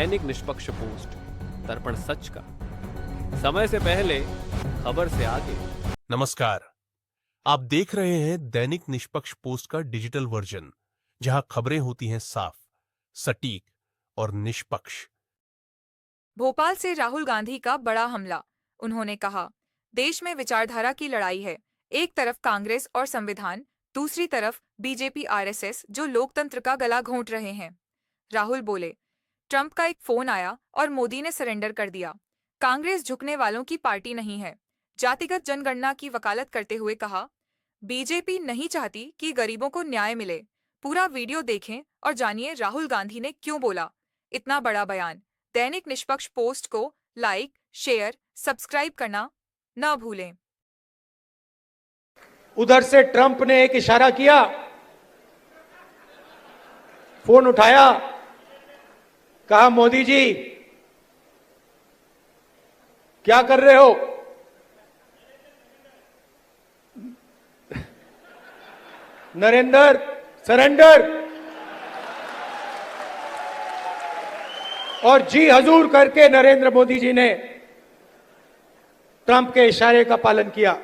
दैनिक निष्पक्ष पोस्ट, दर्पण सच का, समय से पहले, खबर से आगे। नमस्कार, आप देख रहे हैं दैनिक निष्पक्ष पोस्ट का डिजिटल वर्जन, जहां खबरें होती हैं साफ, सटीक और निष्पक्ष। भोपाल से राहुल गांधी का बड़ा हमला। उन्होंने कहा, देश में विचारधारा की लड़ाई है। एक तरफ कांग्रेस और संविधान, दूसरी तरफ बीजेपी आरएसएस जो लोकतंत्र का गला घोंट रहे हैं। राहुल बोले, ट्रंप का एक फोन आया और मोदी ने सरेंडर कर दिया। कांग्रेस झुकने वालों की पार्टी नहीं है। जातिगत जनगणना की वकालत करते हुए कहा, बीजेपी नहीं चाहती कि गरीबों को न्याय मिले। पूरा वीडियो देखें और जानिए राहुल गांधी ने क्यों बोला इतना बड़ा बयान। दैनिक निष्पक्ष पोस्ट को लाइक, शेयर, सब्सक्राइब करना न भूलें। उधर से ट्रंप ने एक इशारा किया, फोन उठाया, कहा मोदी जी क्या कर रहे हो? नरेंद्र सरेंडर। और जी हजूर करके नरेंद्र मोदी जी ने ट्रंप के इशारे का पालन किया।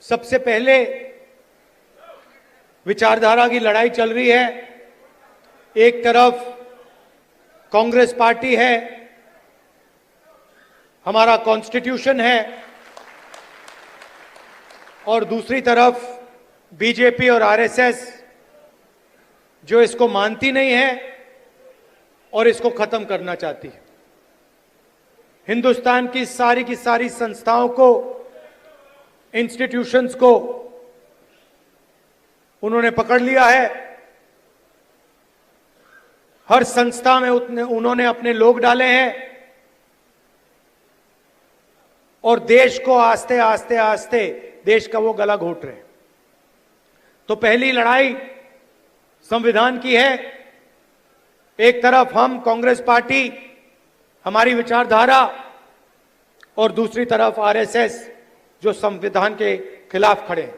सबसे पहले विचारधारा की लड़ाई चल रही है। एक तरफ कांग्रेस पार्टी है, हमारा कॉन्स्टिट्यूशन है, और दूसरी तरफ बीजेपी और आरएसएस जो इसको मानती नहीं है और इसको खत्म करना चाहती है। हिंदुस्तान की सारी संस्थाओं को, इंस्टीट्यूशंस को उन्होंने पकड़ लिया है। हर संस्था में उन्होंने अपने लोग डाले हैं और देश को आस्ते आस्ते देश का वो गला घोट रहे हैं। तो पहली लड़ाई संविधान की है। एक तरफ हम कांग्रेस पार्टी, हमारी विचारधारा, और दूसरी तरफ आरएसएस जो संविधान के खिलाफ खड़े हैं।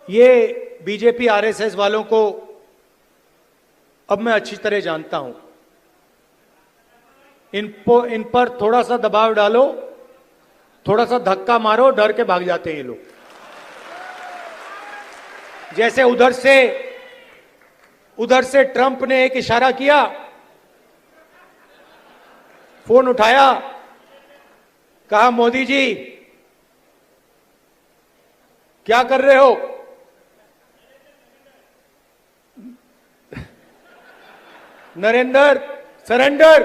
ये बीजेपी आरएसएस वालों को अब मैं अच्छी तरह जानता हूं। इन पर थोड़ा सा दबाव डालो, थोड़ा सा धक्का मारो, डर के भाग जाते हैं ये लोग। जैसे उधर से ट्रंप ने एक इशारा किया, फोन उठाया, कहा मोदी जी क्या कर रहे हो? नरेंद्र सरेंडर।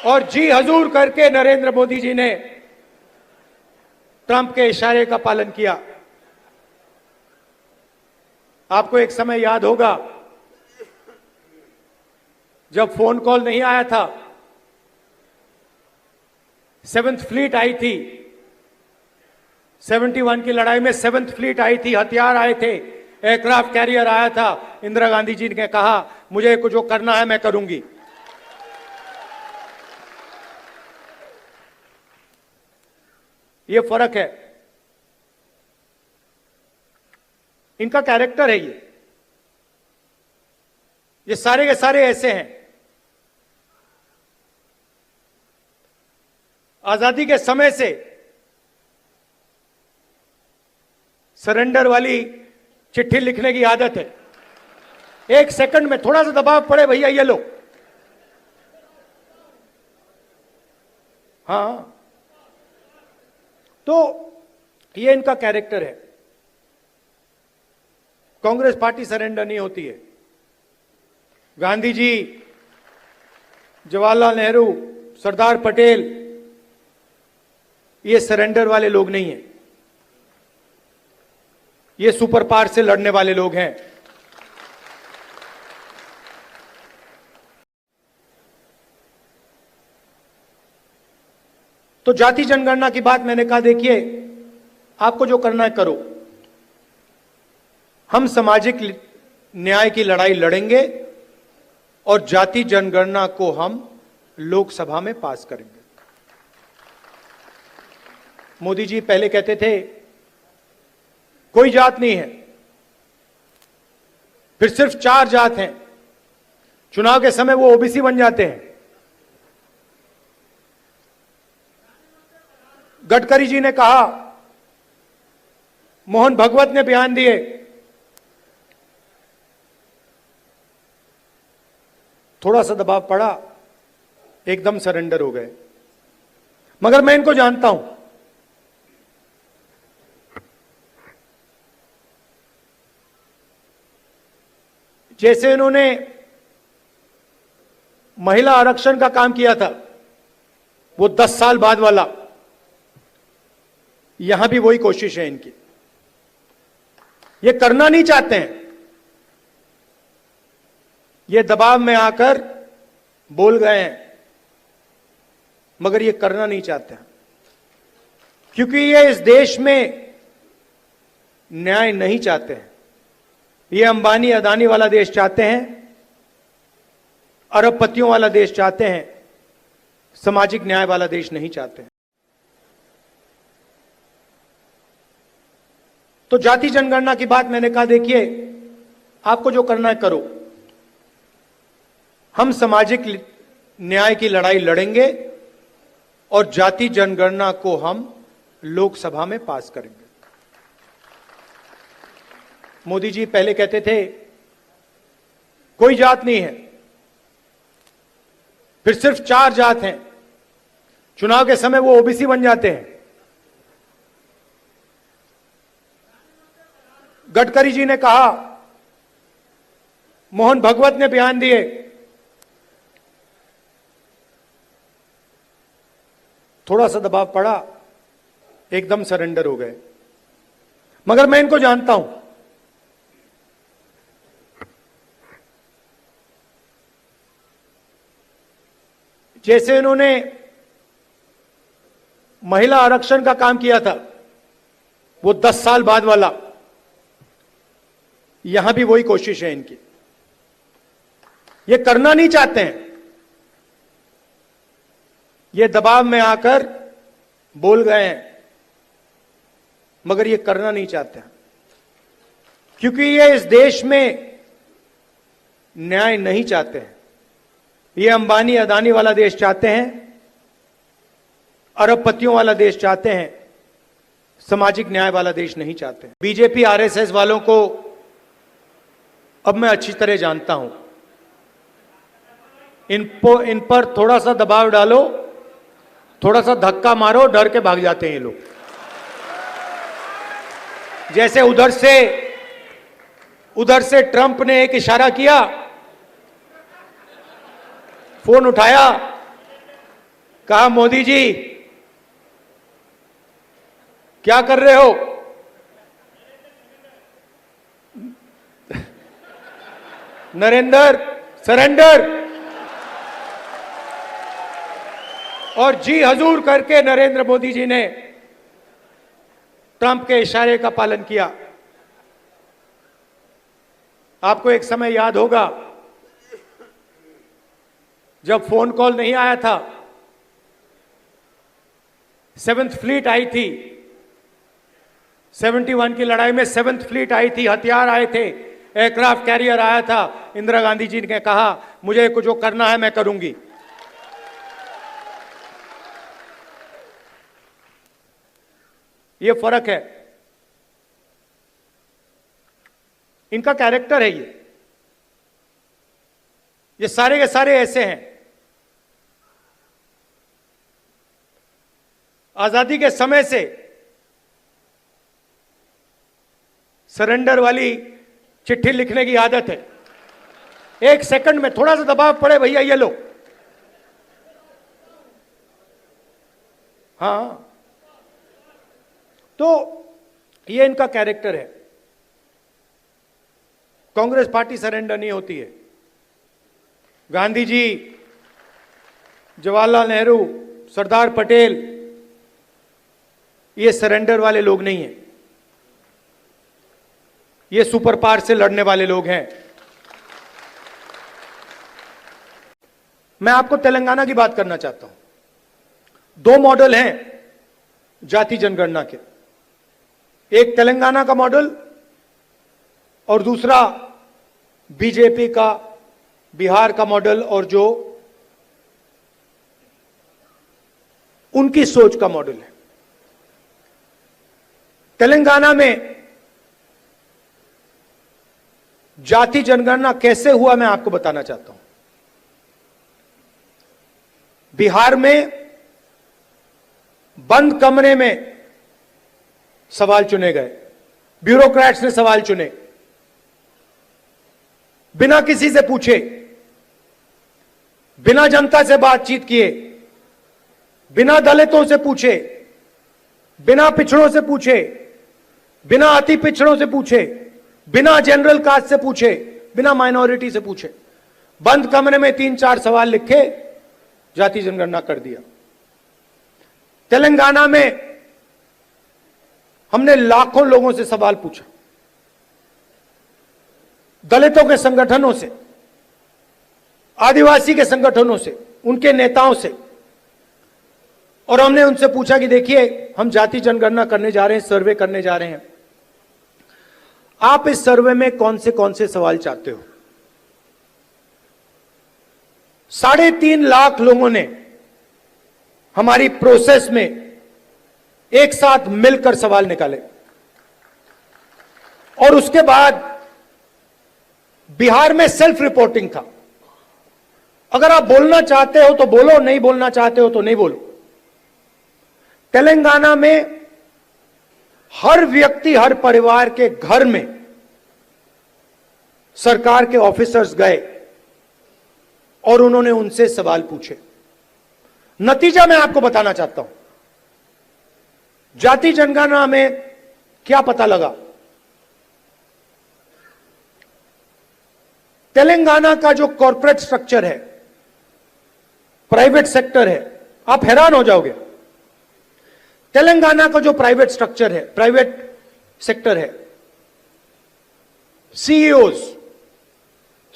और जी हजूर करके नरेंद्र मोदी जी ने ट्रंप के इशारे का पालन किया। आपको एक समय याद होगा जब फोन कॉल नहीं आया था, 7th फ्लीट आई थी, 71 की लड़ाई में 7th फ्लीट आई थी, हथियार आए थे, एयरक्राफ्ट कैरियर आया था। इंदिरा गांधी जी ने कहा मुझे कुछ जो करना है मैं करूंगी। ये फर्क है, इनका कैरेक्टर है। ये सारे के सारे ऐसे हैं। आजादी के समय से सरेंडर वाली चिट्ठी लिखने की आदत है। एक सेकंड में थोड़ा सा दबाव पड़े, भैया ये लो। हाँ, तो ये इनका कैरेक्टर है। कांग्रेस पार्टी सरेंडर नहीं होती है। गांधी जी, जवाहरलाल नेहरू, सरदार पटेल, ये सरेंडर वाले लोग नहीं हैं। ये सुपर पावर से लड़ने वाले लोग हैं। तो जाति जनगणना की बात मैंने कहा, देखिए आपको जो करना है करो। हम सामाजिक न्याय की लड़ाई लड़ेंगे और जाति जनगणना को हम लोकसभा में पास करेंगे। मोदी जी पहले कहते थे कोई जात नहीं है, फिर सिर्फ 4 जात हैं, चुनाव के समय वो ओबीसी बन जाते हैं। गडकरी जी ने कहा, मोहन भगवत ने बयान दिए, थोड़ा सा दबाव पड़ा, एकदम सरेंडर हो गए। मगर मैं इनको जानता हूं, जैसे इन्होंने महिला आरक्षण का काम किया था, वो 10 साल बाद वाला, यहां भी वही कोशिश है इनकी। ये करना नहीं चाहते हैं, ये दबाव में आकर बोल गए हैं, मगर ये करना नहीं चाहते हैं, क्योंकि ये इस देश में न्याय नहीं चाहते हैं। ये अंबानी अदानी वाला देश चाहते हैं, अरबपतियों वाला देश चाहते हैं, सामाजिक न्याय वाला देश नहीं चाहते हैं। तो जाति जनगणना की बात मैंने कहा, देखिए आपको जो करना है करो, हम सामाजिक न्याय की लड़ाई लड़ेंगे और जाति जनगणना को हम लोकसभा में पास करेंगे। मोदी जी पहले कहते थे कोई जात नहीं है, फिर सिर्फ 4 जात हैं, चुनाव के समय वो ओबीसी बन जाते हैं। गडकरी जी ने कहा, मोहन भगवत ने बयान दिए, थोड़ा सा दबाव पड़ा, एकदम सरेंडर हो गए। मगर मैं इनको जानता हूं, जैसे इन्होंने महिला आरक्षण का काम किया था, वो 10 साल बाद वाला, यहां भी वही कोशिश है इनकी। ये करना नहीं चाहते हैं, ये दबाव में आकर बोल गए हैं, मगर ये करना नहीं चाहते हैं, क्योंकि ये इस देश में न्याय नहीं चाहते हैं। ये अंबानी अदानी वाला देश चाहते हैं, अरबपतियों वाला देश चाहते हैं, सामाजिक न्याय वाला देश नहीं चाहते हैं। बीजेपी आरएसएस वालों को अब मैं अच्छी तरह जानता हूं, इन पर थोड़ा सा दबाव डालो, थोड़ा सा धक्का मारो, डर के भाग जाते हैं ये लोग। जैसे उधर से ट्रंप ने एक इशारा किया, फोन उठाया, कहा मोदी जी क्या कर रहे हो? नरेंद्र सरेंडर, और जी हजूर करके नरेंद्र मोदी जी ने ट्रंप के इशारे का पालन किया। आपको एक समय याद होगा जब फोन कॉल नहीं आया था, 7th फ्लीट आई थी, 71 की लड़ाई में 7th फ्लीट आई थी, हथियार आए थे, एयरक्राफ्ट कैरियर आया था। इंदिरा गांधी जी ने कहा मुझे कुछ जो करना है मैं करूंगी। ये फर्क है, इनका कैरेक्टर है। ये सारे के सारे ऐसे हैं। आजादी के समय से सरेंडर वाली चिट्ठी लिखने की आदत है। 1 सेकंड में थोड़ा सा दबाव पड़े, भैया ये लो। हाँ, तो ये इनका कैरेक्टर है। कांग्रेस पार्टी सरेंडर नहीं होती है। गांधी जी, जवाहरलाल नेहरू, सरदार पटेल, ये सरेंडर वाले लोग नहीं हैं। ये सुपर पावर से लड़ने वाले लोग हैं। मैं आपको तेलंगाना की बात करना चाहता हूं। 2 मॉडल हैं जाति जनगणना के। एक तेलंगाना का मॉडल और दूसरा बीजेपी का बिहार का मॉडल, और जो उनकी सोच का मॉडल है। तेलंगाना में जाति जनगणना कैसे हुआ मैं आपको बताना चाहता हूं। बिहार में बंद कमरे में सवाल चुने गए, ब्यूरोक्रेट्स ने सवाल चुने, बिना किसी से पूछे, बिना जनता से बातचीत किए, बिना दलितों से पूछे, बिना पिछड़ों से पूछे, बिना अति पिछड़ों से पूछे, बिना जनरल कास्ट से पूछे, बिना माइनॉरिटी से पूछे, बंद कमरे में 3-4 सवाल लिखे, जाति जनगणना कर दिया। तेलंगाना में हमने लाखों लोगों से सवाल पूछा, दलितों के संगठनों से, आदिवासी के संगठनों से, उनके नेताओं से, और हमने उनसे पूछा कि देखिए हम जाति जनगणना करने जा रहे हैं, सर्वे करने जा रहे हैं, आप इस सर्वे में कौन से सवाल चाहते हो। 3.5 लाख लोगों ने हमारी प्रोसेस में एक साथ मिलकर सवाल निकाले, और उसके बाद बिहार में सेल्फ रिपोर्टिंग था। अगर आप बोलना चाहते हो तो बोलो, नहीं बोलना चाहते हो तो नहीं बोलो। तेलंगाना में हर व्यक्ति, हर परिवार के घर में सरकार के ऑफिसर्स गए और उन्होंने उनसे सवाल पूछे। नतीजा मैं आपको बताना चाहता हूं। जाति जनगणना में क्या पता लगा। तेलंगाना का जो कॉर्पोरेट स्ट्रक्चर है, प्राइवेट सेक्टर है, आप हैरान हो जाओगे। तेलंगाना का जो प्राइवेट स्ट्रक्चर है, प्राइवेट सेक्टर है, सीईओज,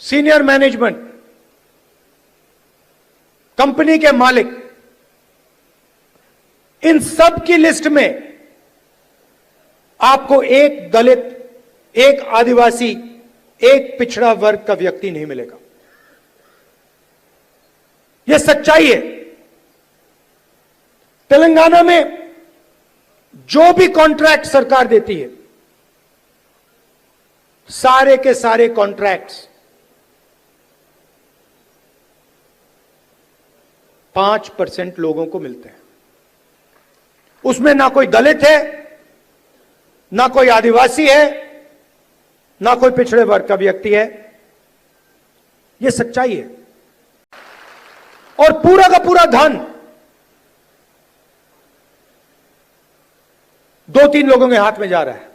सीनियर मैनेजमेंट, कंपनी के मालिक, इन सब की लिस्ट में आपको एक दलित, एक आदिवासी, एक पिछड़ा वर्ग का व्यक्ति नहीं मिलेगा। यह सच्चाई है। तेलंगाना में जो भी कॉन्ट्रैक्ट सरकार देती है, सारे के सारे कॉन्ट्रैक्ट्स 5% लोगों को मिलते हैं। उसमें ना कोई दलित है, ना कोई आदिवासी है, ना कोई पिछड़े वर्ग का व्यक्ति है। यह सच्चाई है। और पूरा का पूरा धन 2-3 लोगों के हाथ में जा रहा है।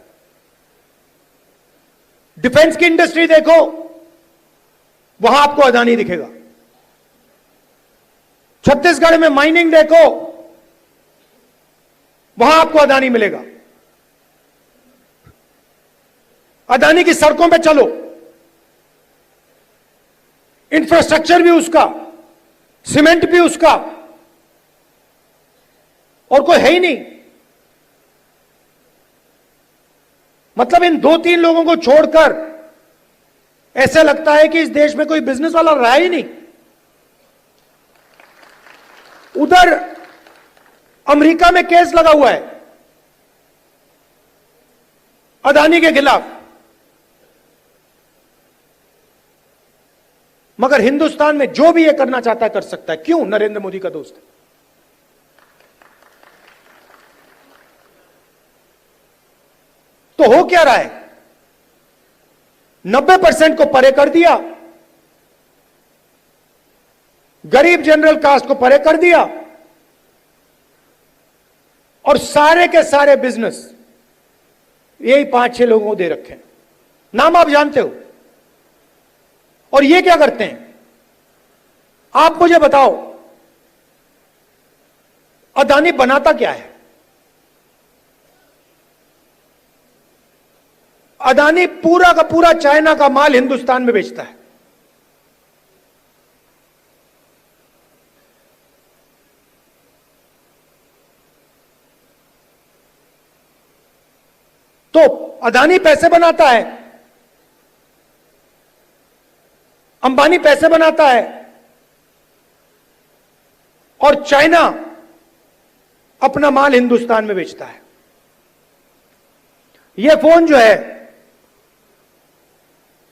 डिफेंस की इंडस्ट्री देखो, वहां आपको अदानी दिखेगा। छत्तीसगढ़ में माइनिंग देखो, वहां आपको अदानी मिलेगा। अदानी की सड़कों पे चलो, इंफ्रास्ट्रक्चर भी उसका, सीमेंट भी उसका, और कोई है ही नहीं। मतलब इन 2-3 लोगों को छोड़कर ऐसा लगता है कि इस देश में कोई बिजनेस वाला रहा ही नहीं। उधर अमेरिका में केस लगा हुआ है अदानी के खिलाफ, मगर हिंदुस्तान में जो भी ये करना चाहता है कर सकता है। क्यों? नरेंद्र मोदी का दोस्त है। तो हो क्या रहा है? 90% को परे कर दिया, गरीब जनरल कास्ट को परे कर दिया, और सारे के सारे बिजनेस यही 5-6 लोगों को दे रखे हैं। नाम आप जानते हो। और ये क्या करते हैं? आप मुझे बताओ, अदानी बनाता क्या है? अदानी पूरा का पूरा चाइना का माल हिंदुस्तान में बेचता है। तो अदानी पैसे बनाता है, अंबानी पैसे बनाता है, और चाइना अपना माल हिंदुस्तान में बेचता है। यह फोन जो है,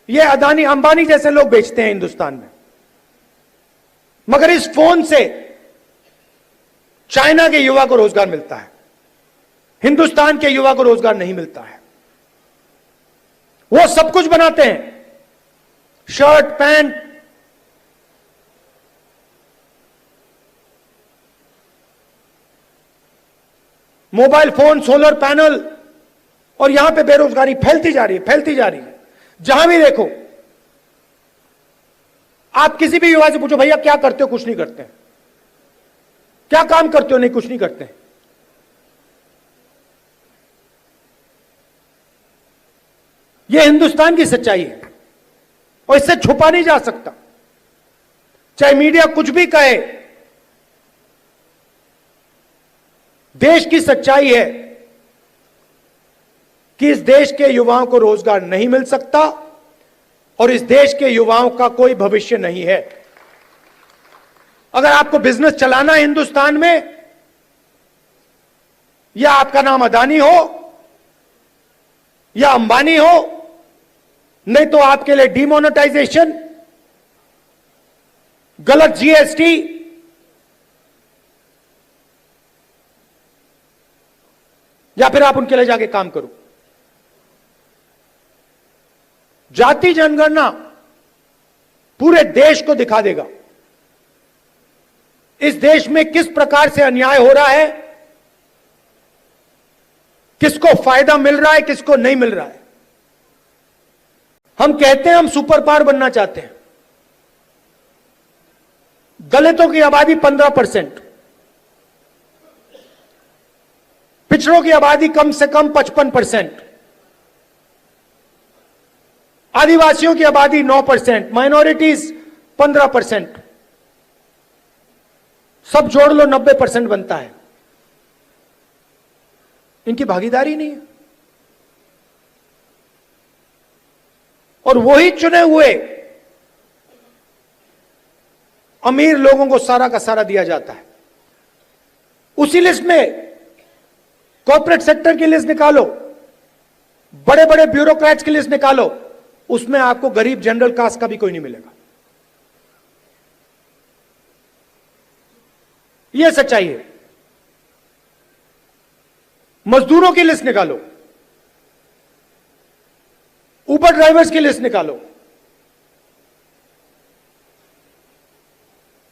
यह अदानी अंबानी जैसे लोग बेचते हैं हिंदुस्तान में, मगर इस फोन से चाइना के युवा को रोजगार मिलता है, हिंदुस्तान के युवा को रोजगार नहीं मिलता है। वो सब कुछ बनाते हैं, shirt, pant, mobile phone, solar panel, और यहां पे बेरोजगारी फैलती जा रही है, फैलती जा रही है। जहां भी देखो, आप किसी भी युवा से पूछो, भैया क्या करते हो? कुछ नहीं करते। क्या काम करते हो? नहीं, कुछ नहीं करते। यह हिंदुस्तान की सच्चाई है और इससे छुपा नहीं जा सकता, चाहे मीडिया कुछ भी कहे। देश की सच्चाई है कि इस देश के युवाओं को रोजगार नहीं मिल सकता और इस देश के युवाओं का कोई भविष्य नहीं है। अगर आपको बिजनेस चलाना है हिंदुस्तान में, या आपका नाम अदानी हो या अंबानी हो, नहीं तो आपके लिए डिमोनेटाइजेशन, गलत जीएसटी, या फिर आप उनके लिए जाके काम करो। जाति जनगणना पूरे देश को दिखा देगा इस देश में किस प्रकार से अन्याय हो रहा है, किसको फायदा मिल रहा है, किसको नहीं मिल रहा है। हम कहते हैं हम सुपर पावर बनना चाहते हैं। दलितों की आबादी 15%, पिछड़ों की आबादी कम से कम 55%, आदिवासियों की आबादी 9%, माइनॉरिटीज 15%, सब जोड़ लो 90% बनता है। इनकी भागीदारी नहीं है। और वही चुने हुए अमीर लोगों को सारा का सारा दिया जाता है। उसी लिस्ट में कॉर्पोरेट सेक्टर की लिस्ट निकालो, बड़े बड़े ब्यूरोक्रेट्स की लिस्ट निकालो, उसमें आपको गरीब जनरल कास्ट का भी कोई नहीं मिलेगा। यह सच्चाई है। मजदूरों की लिस्ट निकालो, उबर ड्राइवर्स की लिस्ट निकालो,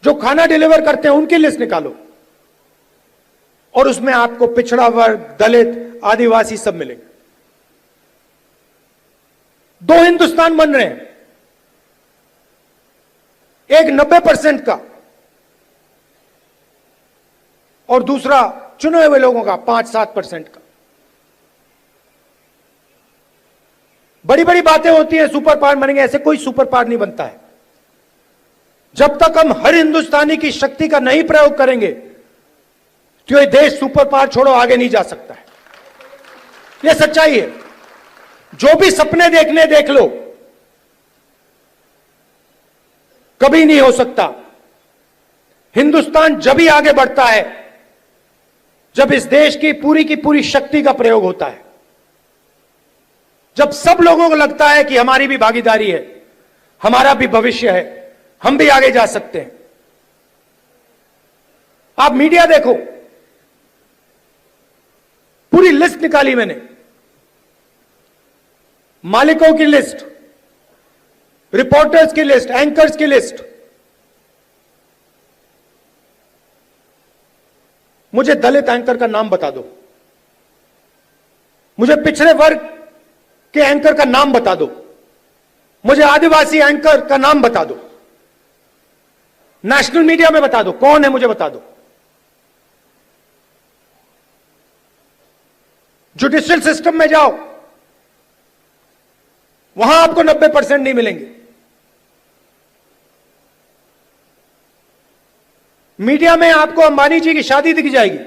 जो खाना डिलीवर करते हैं उनकी लिस्ट निकालो, और उसमें आपको पिछड़ा वर्ग, दलित, आदिवासी सब मिलेंगे। दो हिंदुस्तान बन रहे हैं, एक 90% का और दूसरा चुने हुए लोगों का 5-7% का। बड़ी बड़ी बातें होती हैं, सुपर पावर बनेंगे, ऐसे कोई सुपर पावर नहीं बनता है। जब तक हम हर हिंदुस्तानी की शक्ति का नहीं प्रयोग करेंगे तो ये देश सुपर पावर छोड़ो आगे नहीं जा सकता है। यह सच्चाई है। जो भी सपने देखने देख लो, कभी नहीं हो सकता। हिंदुस्तान जब ही आगे बढ़ता है जब इस देश की पूरी शक्ति का प्रयोग होता है, जब सब लोगों को लगता है कि हमारी भी भागीदारी है, हमारा भी भविष्य है, हम भी आगे जा सकते हैं। आप मीडिया देखो, पूरी लिस्ट निकाली मैंने, मालिकों की लिस्ट, रिपोर्टर्स की लिस्ट, एंकर्स की लिस्ट। मुझे दलित एंकर का नाम बता दो, मुझे पिछड़े वर्ग के एंकर का नाम बता दो, मुझे आदिवासी एंकर का नाम बता दो, नेशनल मीडिया में बता दो कौन है, मुझे बता दो। जुडिशियल सिस्टम में जाओ, वहां आपको 90% नहीं मिलेंगे। मीडिया में आपको अंबानी जी की शादी दिख जाएगी,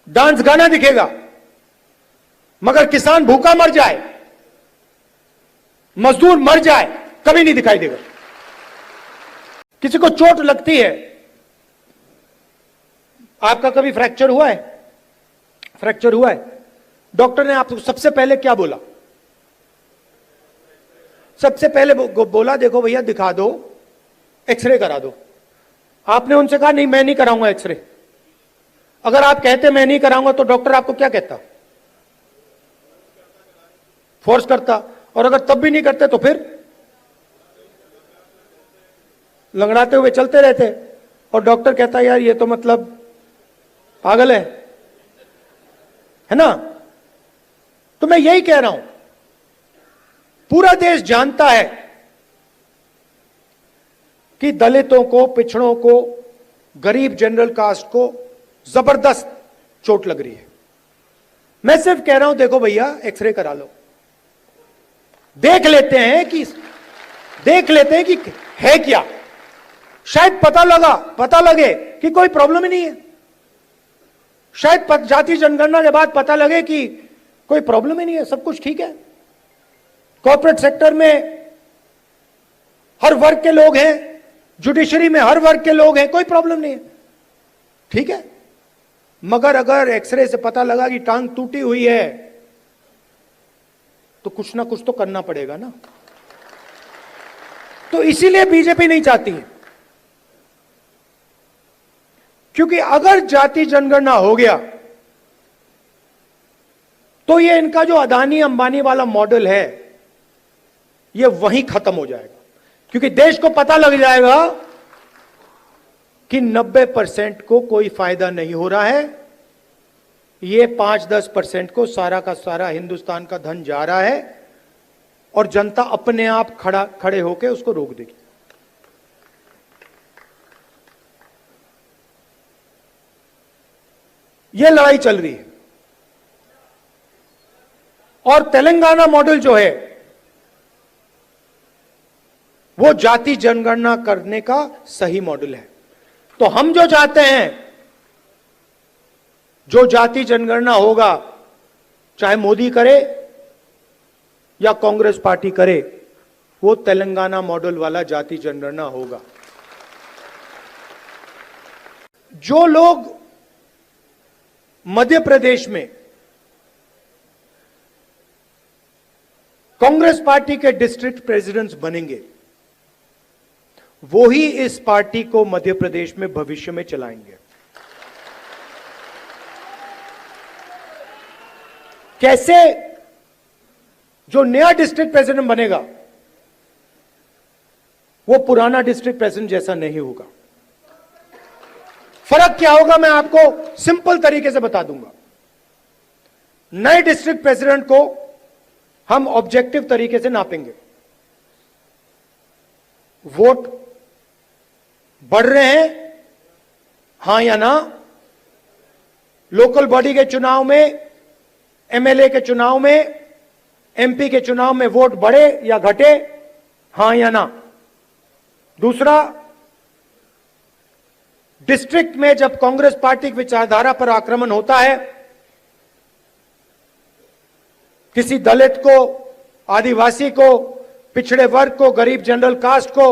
डांस गाना दिखेगा, मगर किसान भूखा मर जाए, मजदूर मर जाए, कभी नहीं दिखाई देगा। किसी को चोट लगती है, आपका कभी फ्रैक्चर हुआ है? फ्रैक्चर हुआ है, डॉक्टर ने आपको सबसे पहले क्या बोला? सबसे पहले बोला देखो भैया दिखा दो, एक्सरे करा दो। आपने उनसे कहा नहीं मैं नहीं कराऊंगा एक्सरे। अगर आप कहते मैं नहीं कराऊंगा तो डॉक्टर आपको क्या कहता? फोर्स करता। और अगर तब भी नहीं करते तो फिर लंगड़ाते हुए चलते रहते। और डॉक्टर कहता यार ये तो मतलब पागल है ना? तो मैं यही कह रहा हूं, पूरा देश जानता है कि दलितों को, पिछड़ों को, गरीब जनरल कास्ट को जबरदस्त चोट लग रही है। मैं सिर्फ कह रहा हूं देखो भैया एक्सरे करा लो, देख लेते हैं कि है क्या। शायद पता लगे कि कोई प्रॉब्लम ही नहीं है। शायद जाति जनगणना के बाद पता लगे कि कोई प्रॉब्लम ही नहीं है, सब कुछ ठीक है। कॉर्पोरेट सेक्टर में हर वर्ग के लोग हैं, जुडिशरी में हर वर्ग के लोग हैं, कोई प्रॉब्लम नहीं है, ठीक है। मगर अगर एक्सरे से पता लगा कि टांग टूटी हुई है तो कुछ ना कुछ तो करना पड़ेगा ना। तो इसीलिए बीजेपी नहीं चाहती है, क्योंकि अगर जाति जनगणना हो गया तो ये इनका जो अदानी अंबानी वाला मॉडल है ये वहीं खत्म हो जाएगा। क्योंकि देश को पता लग जाएगा कि 90% को कोई फायदा नहीं हो रहा है, ये 5-10% को सारा का सारा हिंदुस्तान का धन जा रहा है और जनता अपने आप खड़े होकर उसको रोक देगी। ये लड़ाई चल रही है। और तेलंगाना मॉडल जो है वो जाति जनगणना करने का सही मॉडल है। तो हम जो चाहते हैं, जो जाति जनगणना होगा, चाहे मोदी करे या कांग्रेस पार्टी करे, वो तेलंगाना मॉडल वाला जाति जनगणना होगा। जो लोग मध्य प्रदेश में कांग्रेस पार्टी के डिस्ट्रिक्ट प्रेसिडेंट्स बनेंगे, वो ही इस पार्टी को मध्य प्रदेश में भविष्य में चलाएंगे। कैसे? जो नया डिस्ट्रिक्ट प्रेसिडेंट बनेगा वो पुराना डिस्ट्रिक्ट प्रेसिडेंट जैसा नहीं होगा। फर्क क्या होगा मैं आपको सिंपल तरीके से बता दूंगा। नए डिस्ट्रिक्ट प्रेसिडेंट को हम ऑब्जेक्टिव तरीके से नापेंगे। वोट बढ़ रहे हैं, हां या ना? लोकल बॉडी के चुनाव में, एमएलए के चुनाव में, एमपी के चुनाव में वोट बढ़े या घटे, हां या ना? दूसरा, डिस्ट्रिक्ट में जब कांग्रेस पार्टी की विचारधारा पर आक्रमण होता है, किसी दलित को, आदिवासी को, पिछड़े वर्ग को, गरीब जनरल कास्ट को,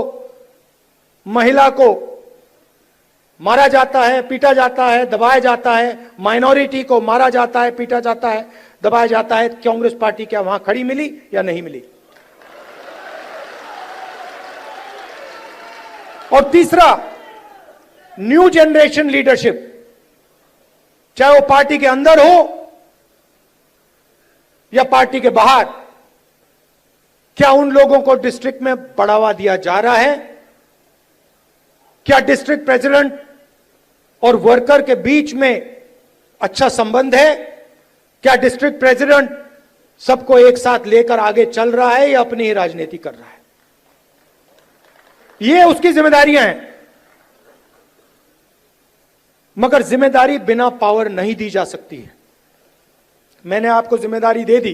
महिला को मारा जाता है, पीटा जाता है, दबाया जाता है, माइनॉरिटी को मारा जाता है, पीटा जाता है, दबाया जाता है, कांग्रेस पार्टी क्या वहां खड़ी मिली या नहीं मिली? और तीसरा, न्यू जनरेशन लीडरशिप, चाहे वो पार्टी के अंदर हो या पार्टी के बाहर, क्या उन लोगों को डिस्ट्रिक्ट में बढ़ावा दिया जा रहा है? क्या डिस्ट्रिक्ट प्रेसिडेंट और वर्कर के बीच में अच्छा संबंध है? क्या डिस्ट्रिक्ट प्रेसिडेंट सबको एक साथ लेकर आगे चल रहा है या अपनी ही राजनीति कर रहा है? ये उसकी जिम्मेदारियां हैं। मगर जिम्मेदारी बिना पावर नहीं दी जा सकती है। मैंने आपको जिम्मेदारी दे दी,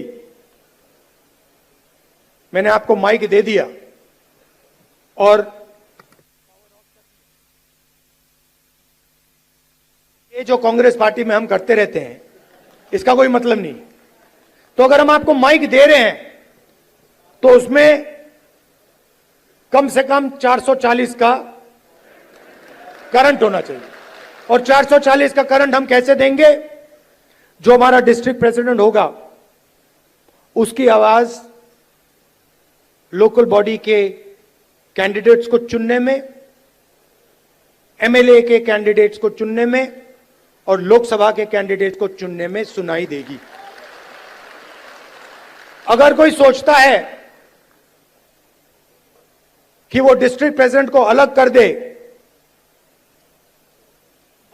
मैंने आपको माइक दे दिया और ये जो कांग्रेस पार्टी में हम करते रहते हैं इसका कोई मतलब नहीं। तो अगर हम आपको माइक दे रहे हैं तो उसमें कम से कम 440 का करंट होना चाहिए। और 440 का करंट हम कैसे देंगे? जो हमारा डिस्ट्रिक्ट प्रेसिडेंट होगा उसकी आवाज लोकल बॉडी के कैंडिडेट्स को चुनने में, एमएलए के कैंडिडेट्स को चुनने में और लोकसभा के कैंडिडेट को चुनने में सुनाई देगी। अगर कोई सोचता है कि वो डिस्ट्रिक्ट प्रेसिडेंट को अलग कर दे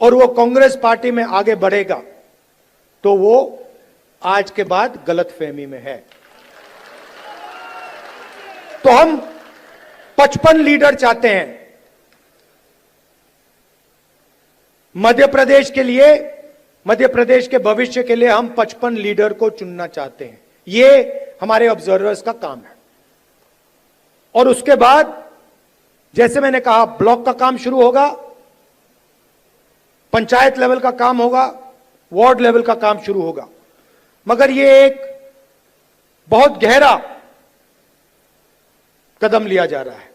और वो कांग्रेस पार्टी में आगे बढ़ेगा तो वो आज के बाद गलतफहमी में है। तो हम 55 लीडर चाहते हैं मध्य प्रदेश के लिए, मध्य प्रदेश के भविष्य के लिए हम 55 लीडर को चुनना चाहते हैं। ये हमारे ऑब्जर्वर्स का काम है। और उसके बाद जैसे मैंने कहा ब्लॉक का काम शुरू होगा, पंचायत लेवल का काम होगा, वार्ड लेवल का काम शुरू होगा। मगर ये एक बहुत गहरा कदम लिया जा रहा है।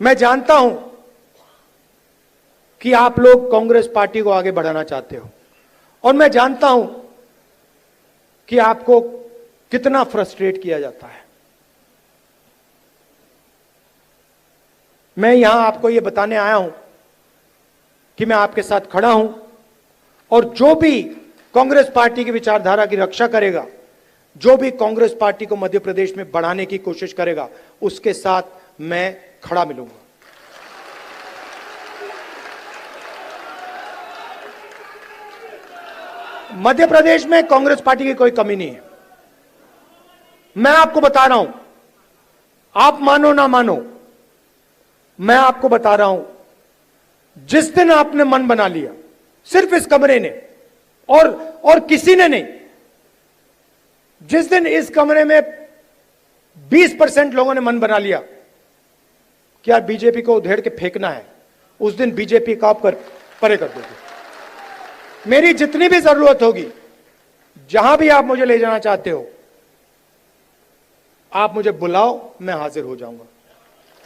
मैं जानता हूं कि आप लोग कांग्रेस पार्टी को आगे बढ़ाना चाहते हो और मैं जानता हूं कि आपको कितना फ्रस्ट्रेट किया जाता है। मैं यहां आपको यह बताने आया हूं कि मैं आपके साथ खड़ा हूं और जो भी कांग्रेस पार्टी की विचारधारा की रक्षा करेगा, जो भी कांग्रेस पार्टी को मध्य प्रदेश में बढ़ाने की कोशिश करेगा, उसके साथ मैं खड़ा मिलूंगा। मध्य प्रदेश में कांग्रेस पार्टी की कोई कमी नहीं है। मैं आपको बता रहा हूं, आप मानो ना मानो, मैं आपको बता रहा हूं, जिस दिन आपने मन बना लिया, सिर्फ इस कमरे ने और किसी ने नहीं, जिस दिन इस कमरे में 20% लोगों ने मन बना लिया कि यार बीजेपी को उधेड़ के फेंकना है, उस दिन बीजेपी का आप परे कर दोगे। मेरी जितनी भी जरूरत होगी, जहां भी आप मुझे ले जाना चाहते हो, आप मुझे बुलाओ, मैं हाजिर हो जाऊंगा।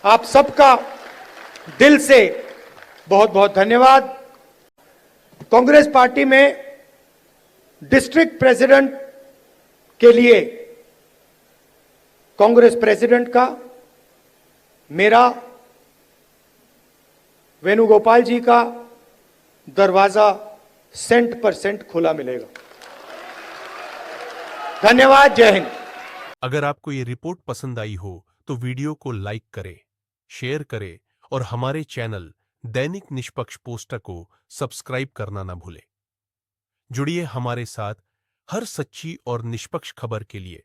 आप सबका दिल से बहुत बहुत धन्यवाद। कांग्रेस पार्टी में डिस्ट्रिक्ट प्रेसिडेंट के लिए कांग्रेस प्रेसिडेंट का मेरा, वेणुगोपाल जी का दरवाजा 100% खुला मिलेगा। धन्यवाद। जय हिंद। अगर आपको ये रिपोर्ट पसंद आई हो तो वीडियो को लाइक करें, शेयर करें और हमारे चैनल दैनिक निष्पक्ष पोस्टर को सब्सक्राइब करना ना भूलें। जुड़िए हमारे साथ हर सच्ची और निष्पक्ष खबर के लिए।